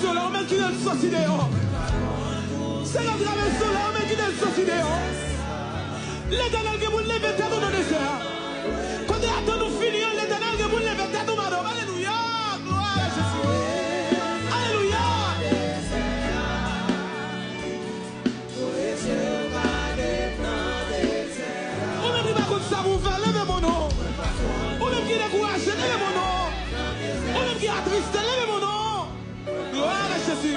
traversons là, on met qui dans le sauce idéal. C'est la traversons là, on met qui dans le sauce idéal. L'Éternel qui vous lève tête dans le désert. Quand on attend nous finir, l'Éternel qui vous lève tête dans madame. Alléluia, gloire à Jésus. Alléluia. On même qui va contre ça vous faire lever mon nom. On même qui est découragé, levez mon nom. On même qui est attristé, levez mon nom. Gloire à Jésus.